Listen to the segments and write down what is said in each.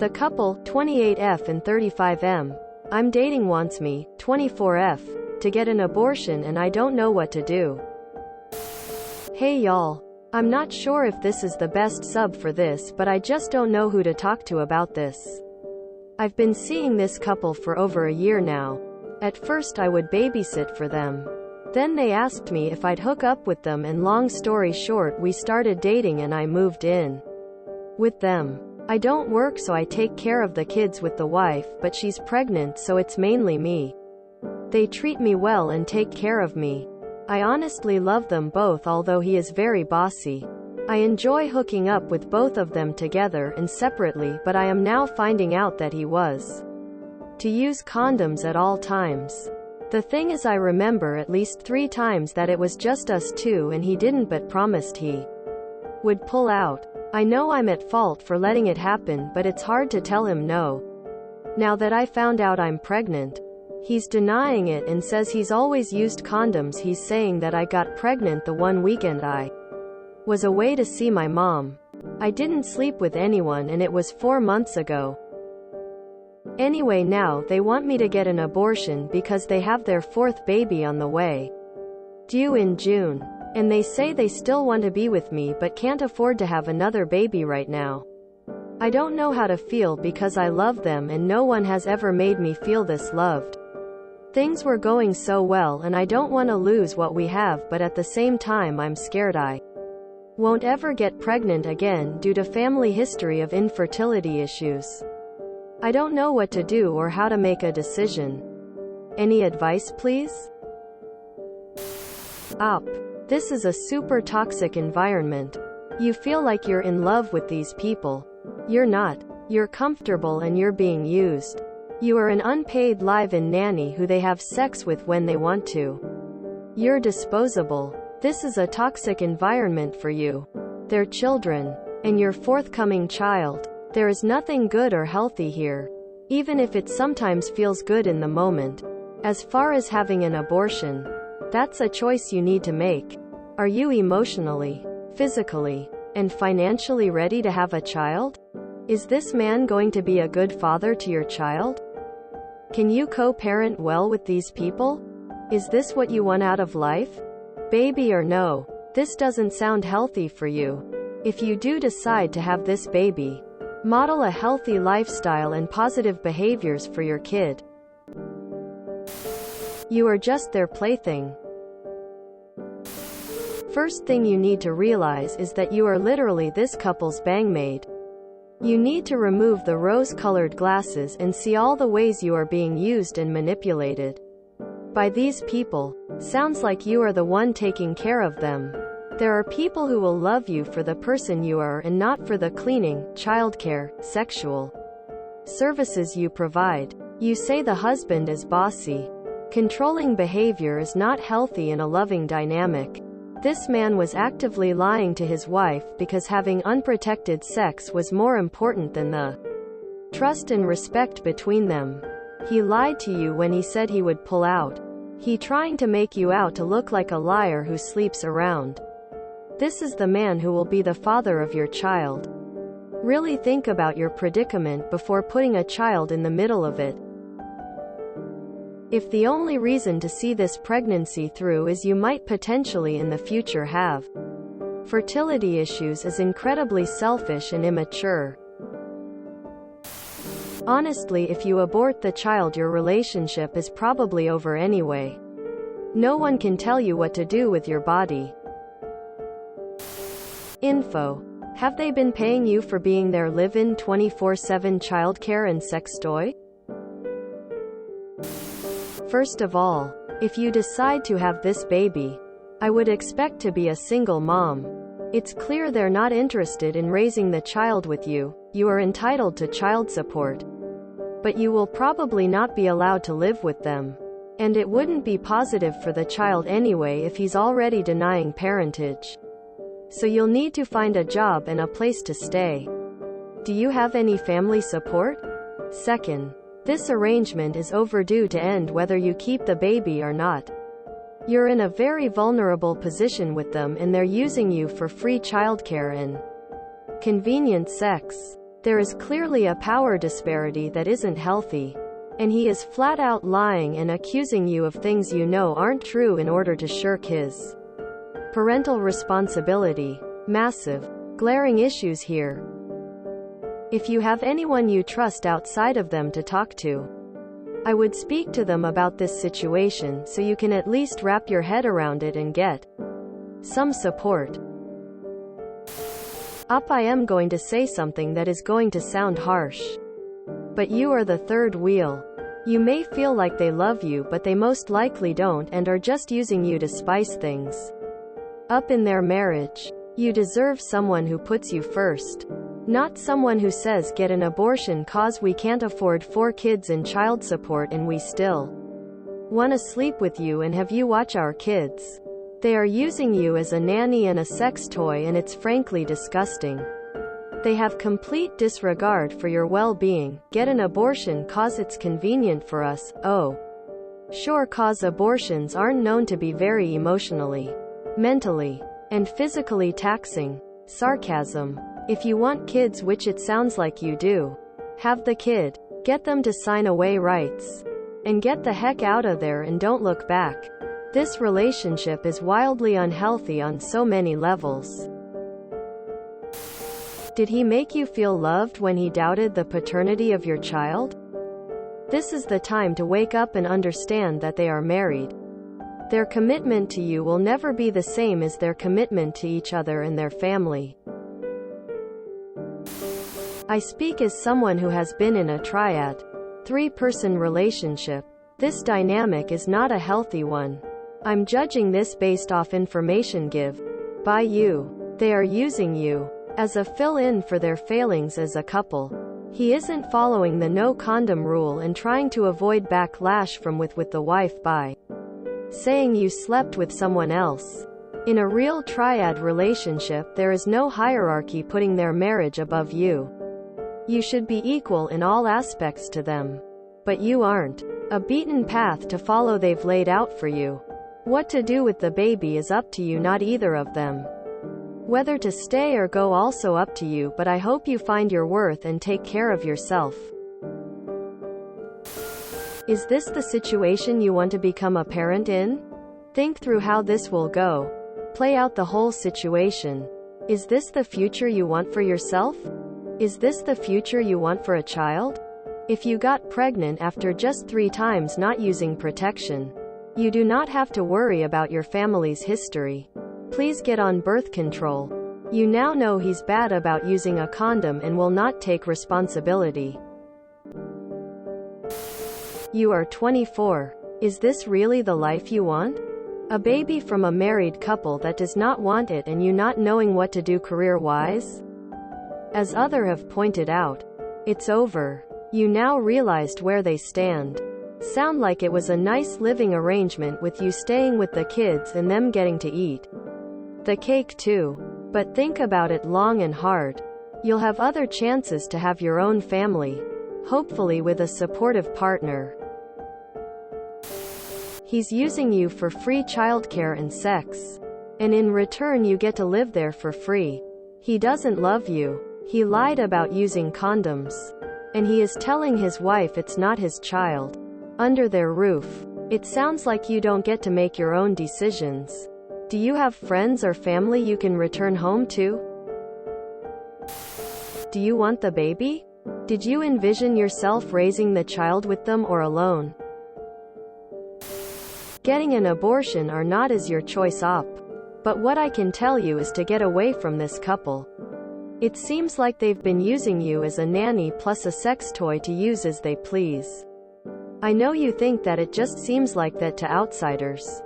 The couple, 28F and 35M, I'm dating wants me, 24F, to get an abortion and I don't know what to do. Hey y'all. I'm not sure if this is the best sub for this, but I just don't know who to talk to about this. I've been seeing this couple for over a year now. At first I would babysit for them. Then they asked me if I'd hook up with them, and long story short, we started dating and I moved in with them. I don't work, so I take care of the kids with the wife, but she's pregnant, so it's mainly me. They treat me well and take care of me. I honestly love them both, although he is very bossy. I enjoy hooking up with both of them together and separately, but I am now finding out that he was to use condoms at all times. The thing is, I remember at least 3 times that it was just us two and he didn't, but promised he would pull out. I know I'm at fault for letting it happen, but it's hard to tell him no. Now that I found out I'm pregnant, he's denying it and says he's always used condoms. He's saying that I got pregnant the one weekend I was away to see my mom. I didn't sleep with anyone and it was 4 months ago. Anyway, now they want me to get an abortion because they have their 4th baby on the way, due in June. And they say they still want to be with me but can't afford to have another baby right now. I don't know how to feel because I love them and no one has ever made me feel this loved. Things were going so well and I don't want to lose what we have, but at the same time I'm scared I won't ever get pregnant again due to family history of infertility issues. I don't know what to do or how to make a decision. Any advice, please? Op. This is a super toxic environment. You feel like you're in love with these people. You're not. You're comfortable and you're being used. You are an unpaid live-in nanny who they have sex with when they want to. You're disposable. This is a toxic environment for you, their children, and your forthcoming child. There is nothing good or healthy here, even if it sometimes feels good in the moment. As far as having an abortion, that's a choice you need to make. Are you emotionally, physically, and financially ready to have a child? Is this man going to be a good father to your child? Can you co-parent well with these people? Is this what you want out of life? Baby or no, this doesn't sound healthy for you. If you do decide to have this baby, model a healthy lifestyle and positive behaviors for your kid. You are just their plaything. First thing you need to realize is that you are literally this couple's bangmaid. You need to remove the rose-colored glasses and see all the ways you are being used and manipulated by these people. Sounds like you are the one taking care of them. There are people who will love you for the person you are and not for the cleaning, childcare, sexual services you provide. You say the husband is bossy. Controlling behavior is not healthy in a loving dynamic. This man was actively lying to his wife because having unprotected sex was more important than the trust and respect between them. He lied to you when he said he would pull out. He trying to make you out to look like a liar who sleeps around. This is the man who will be the father of your child. Really think about your predicament before putting a child in the middle of it. If the only reason to see this pregnancy through is you might potentially in the future have fertility issues, is incredibly selfish and immature. Honestly, if you abort the child, your relationship is probably over anyway. No one can tell you what to do with your body. Info. Have they been paying you for being their live-in 24/7 childcare and sex toy? First of all, if you decide to have this baby, I would expect to be a single mom. It's clear they're not interested in raising the child with you. You are entitled to child support, but you will probably not be allowed to live with them. And it wouldn't be positive for the child anyway if he's already denying parentage. So you'll need to find a job and a place to stay. Do you have any family support? Second, this arrangement is overdue to end whether you keep the baby or not. You're in a very vulnerable position with them and they're using you for free childcare and convenient sex. There is clearly a power disparity that isn't healthy. And he is flat out lying and accusing you of things you know aren't true in order to shirk his parental responsibility. Massive, glaring issues here. If you have anyone you trust outside of them to talk to, I would speak to them about this situation so you can at least wrap your head around it and get some support. I am going to say something that is going to sound harsh. But you are the third wheel. You may feel like they love you, but they most likely don't and are just using you to spice things up in their marriage. You deserve someone who puts you first. Not someone who says get an abortion cause we can't afford 4 kids and child support and we still wanna sleep with you and have you watch our kids. They are using you as a nanny and a sex toy, and it's frankly disgusting. They have complete disregard for your well-being. Get an abortion cause it's convenient for us. Oh. Sure, cause abortions aren't known to be very emotionally, mentally, and physically taxing. Sarcasm. If you want kids, which it sounds like you do, have the kid. Get them to sign away rights. And get the heck out of there and don't look back. This relationship is wildly unhealthy on so many levels. Did he make you feel loved when he doubted the paternity of your child? This is the time to wake up and understand that they are married. Their commitment to you will never be the same as their commitment to each other and their family. I speak as someone who has been in a triad, 3-person relationship. This dynamic is not a healthy one. I'm judging this based off information given by you. They are using you as a fill-in for their failings as a couple. He isn't following the no condom rule and trying to avoid backlash from with the wife by saying you slept with someone else. In a real triad relationship, there is no hierarchy putting their marriage above you. You should be equal in all aspects to them. But you aren't. A beaten path to follow they've laid out for you. What to do with the baby is up to you, not either of them. Whether to stay or go also up to you, but I hope you find your worth and take care of yourself. Is this the situation you want to become a parent in? Think through how this will go. Play out the whole situation. Is this the future you want for yourself? Is this the future you want for a child? If you got pregnant after just 3 times not using protection, you do not have to worry about your family's history. Please get on birth control. You now know he's bad about using a condom and will not take responsibility. You are 24. Is this really the life you want? A baby from a married couple that does not want it and you not knowing what to do career-wise? As others have pointed out, it's over. You now realized where they stand. Sound like it was a nice living arrangement with you staying with the kids and them getting to eat the cake too. But think about it long and hard. You'll have other chances to have your own family, hopefully with a supportive partner. He's using you for free childcare and sex. And in return you get to live there for free. He doesn't love you. He lied about using condoms. And he is telling his wife it's not his child. Under their roof. It sounds like you don't get to make your own decisions. Do you have friends or family you can return home to? Do you want the baby? Did you envision yourself raising the child with them or alone? Getting an abortion or not is your choice but what I can tell you is to get away from this couple. It seems like they've been using you as a nanny plus a sex toy to use as they please. I know you think that it just seems like that to outsiders.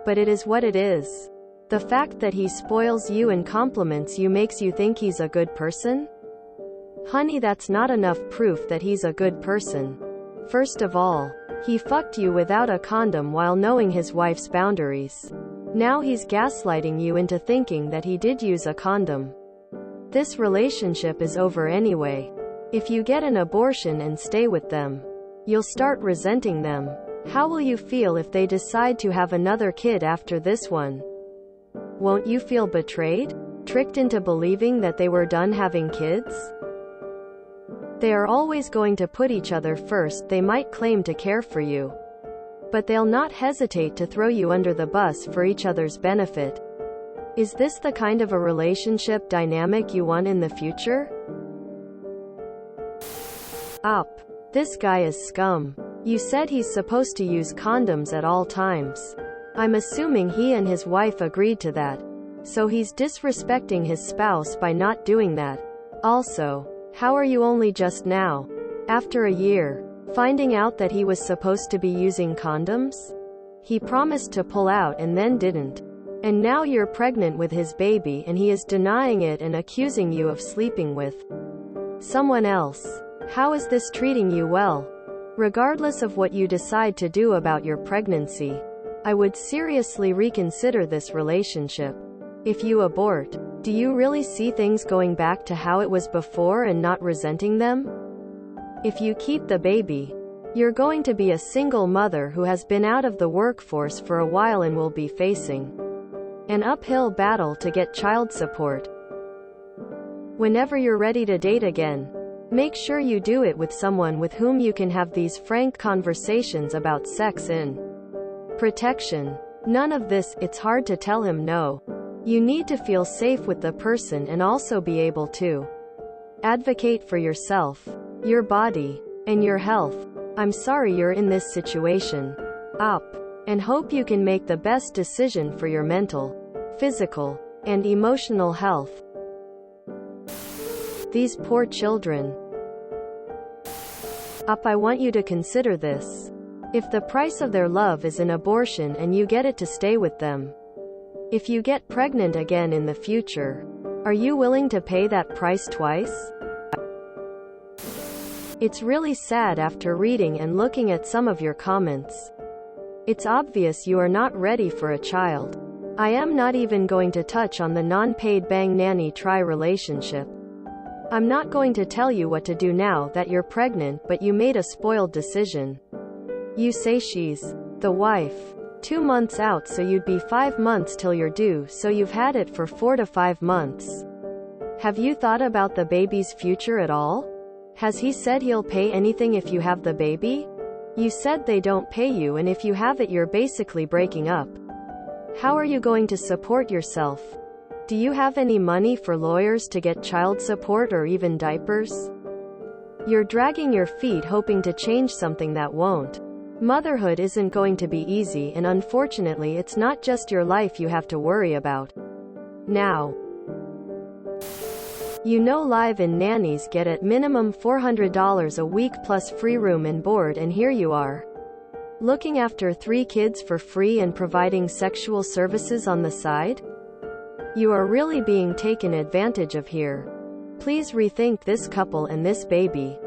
But it is what it is. The fact that he spoils you and compliments you makes you think he's a good person? Honey, that's not enough proof that he's a good person. First of all, he fucked you without a condom while knowing his wife's boundaries. Now he's gaslighting you into thinking that he did use a condom. This relationship is over anyway. If you get an abortion and stay with them, you'll start resenting them. How will you feel if they decide to have another kid after this one? Won't you feel betrayed? Tricked into believing that they were done having kids? They are always going to put each other first. They might claim to care for you, but they'll not hesitate to throw you under the bus for each other's benefit. Is this the kind of a relationship dynamic you want in the future? Up. This guy is scum. You said he's supposed to use condoms at all times. I'm assuming he and his wife agreed to that. So he's disrespecting his spouse by not doing that. Also, how are you only just now, after a year, finding out that he was supposed to be using condoms? He promised to pull out and then didn't. And now you're pregnant with his baby and he is denying it and accusing you of sleeping with someone else. How is this treating you well? Regardless of what you decide to do about your pregnancy, I would seriously reconsider this relationship. If you abort, do you really see things going back to how it was before and not resenting them? If you keep the baby, you're going to be a single mother who has been out of the workforce for a while and will be facing an uphill battle to get child support. Whenever you're ready to date again, make sure you do it with someone with whom you can have these frank conversations about sex and protection. None of this, it's hard to tell him no. You need to feel safe with the person and also be able to advocate for yourself, your body, and your health. I'm sorry you're in this situation. Up. And hope you can make the best decision for your mental, physical, and emotional health. These poor children. Up. I want you to consider this. If the price of their love is an abortion and you get it to stay with them, if you get pregnant again in the future, are you willing to pay that price twice? It's really sad after reading and looking at some of your comments. It's obvious you are not ready for a child. I am not even going to touch on the non-paid bang nanny try relationship. I'm not going to tell you what to do now that you're pregnant but you made a spoiled decision. You say she's the wife. 2 months out, so you'd be 5 months till you're due, so you've had it for 4 to 5 months. Have you thought about the baby's future at all? Has he said he'll pay anything if you have the baby? You said they don't pay you, and if you have it you're basically breaking up. How are you going to support yourself? Do you have any money for lawyers to get child support or even diapers? You're dragging your feet hoping to change something that won't. Motherhood isn't going to be easy, and unfortunately it's not just your life you have to worry about now. You know live-in nannies get at minimum $400 a week plus free room and board, and here you are, looking after 3 kids for free and providing sexual services on the side? You are really being taken advantage of here. Please rethink this couple and this baby.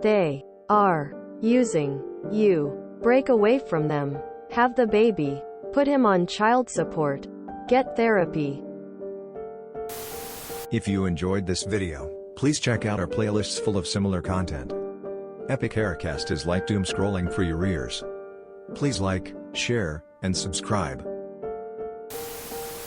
They are using you. Break away from them. Have the baby. Put him on child support. Get therapy. If you enjoyed this video, please check out our playlists full of similar content. Epic Haircast is like doom scrolling for your ears. Please like, share, and subscribe.